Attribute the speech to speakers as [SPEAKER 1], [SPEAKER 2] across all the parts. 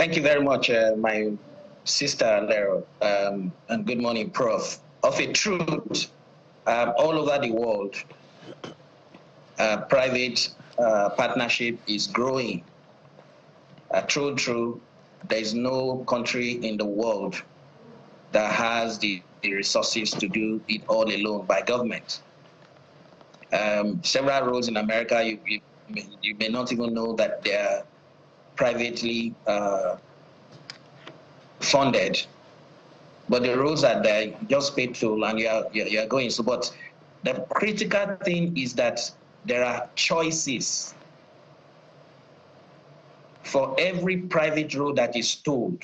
[SPEAKER 1] Thank you very much, my sister Lero, and good morning, Prof. Of a truth, all over the world, private partnership is growing. True, there is no country in the world that has the resources to do it all alone by government. Several roads in America, you may not even know that they are privately funded, but the roads are there, just pay toll and you're going. So, but the critical thing is that there are choices. For every private road that is tolled,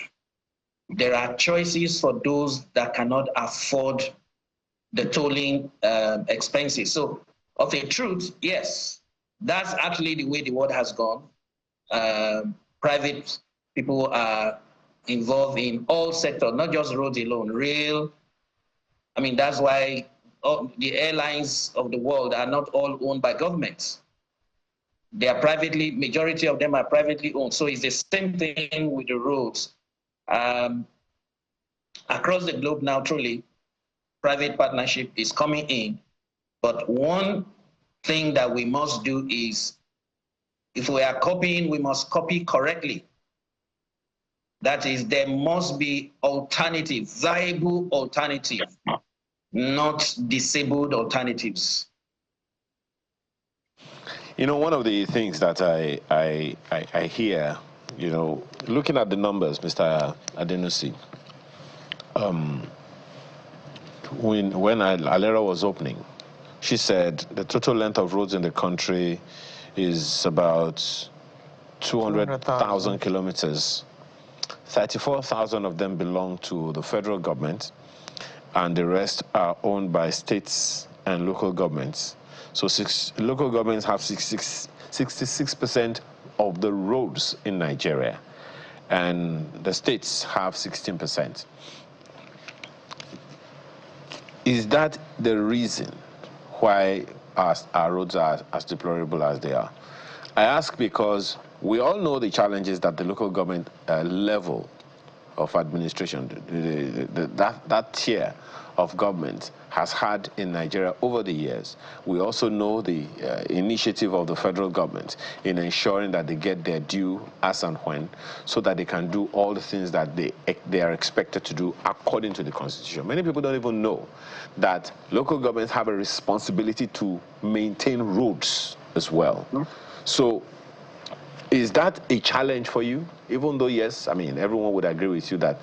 [SPEAKER 1] there are choices for those that cannot afford the tolling expenses. So, of a truth, yes, that's actually the way the world has gone. Private people are involved in all sectors, not just roads alone, rail. I mean, that's why the airlines of the world are not all owned by governments. They are privately, majority of them are privately owned. So it's the same thing with the roads. Across the globe now, truly, private partnership is coming in. But one thing that we must do is, if we are copying, we must copy correctly. That is, there must be alternative, viable alternative, not disabled alternatives.
[SPEAKER 2] You know, one of the things that I hear, you know, looking at the numbers, Mr. Adenusi, when Alera was opening, she said the total length of roads in the country is about 200,000 kilometers. 34,000 of them belong to the federal government, and the rest are owned by states and local governments. So local governments have 66% of the roads in Nigeria, and the states have 16%. Is that the reason why our roads are as deplorable as they are? I ask because we all know the challenges that the local government level of administration, that tier of government has had in Nigeria over the years. We also know the initiative of the federal government in ensuring that they get their due as and when, so that they can do all the things that they are expected to do according to the Constitution. Many people don't even know that local governments have a responsibility to maintain roads as well. So is that a challenge for you? Even though, yes, I mean, everyone would agree with you that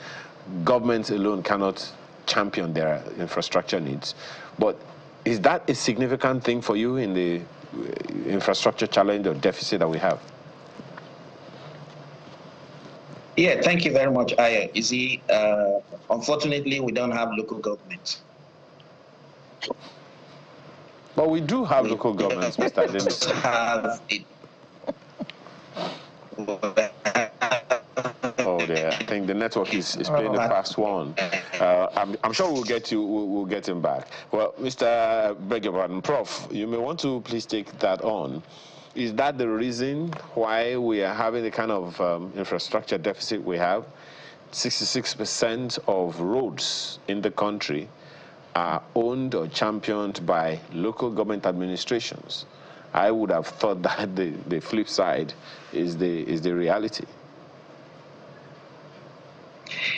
[SPEAKER 2] governments alone cannot champion their infrastructure needs. But is that a significant thing for you in the infrastructure challenge or deficit that we have?
[SPEAKER 1] Yeah, thank you very much, Aya. You see, unfortunately, we don't have local government.
[SPEAKER 2] But we do have local governments, Mr. Dennis.
[SPEAKER 1] Have it.
[SPEAKER 2] Oh, dear. I think the network is playing a fast one. I'm sure we'll get him back. Well, Mr. Beggavan, Prof, you may want to please take that on. Is that the reason why we are having the kind of infrastructure deficit we have? 66% of roads in the country are owned or championed by local government administrations. I would have thought that the flip side is the reality.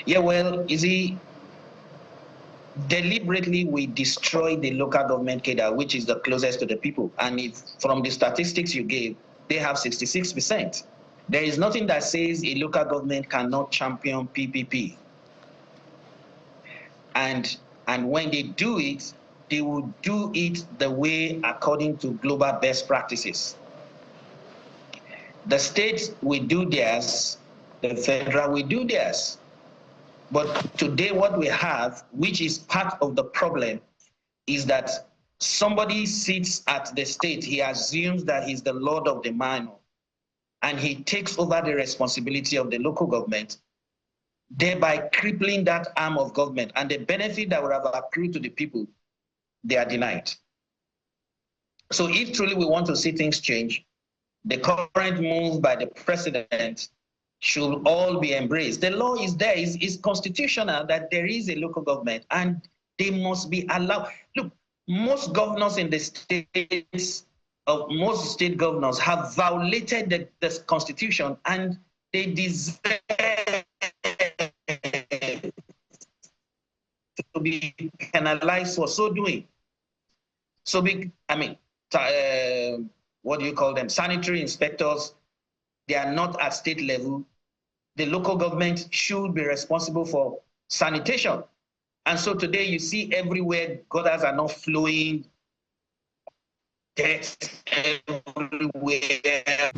[SPEAKER 1] Yeah, well, you see, deliberately we destroy the local government cadre, which is the closest to the people. And if, from the statistics you gave, they have 66%. There is nothing that says a local government cannot champion PPP. And when they do it, they will do it the way according to global best practices. The states will do theirs, the federal will do theirs. But today what we have, which is part of the problem, is that somebody sits at the state, he assumes that he's the lord of the manor, and he takes over the responsibility of the local government, thereby crippling that arm of government, and the benefit that would have accrued to the people, they are denied. So if truly we want to see things change, the current move by the president should all be embraced. The law is there, it's constitutional that there is a local government and they must be allowed. Look, most governors in the states, most state governors have violated the constitution and they deserve to be penalized for so doing. So, what do you call them? Sanitary inspectors, they are not at state level. The local government should be responsible for sanitation. And so today you see everywhere gutters are not flowing, dirt everywhere.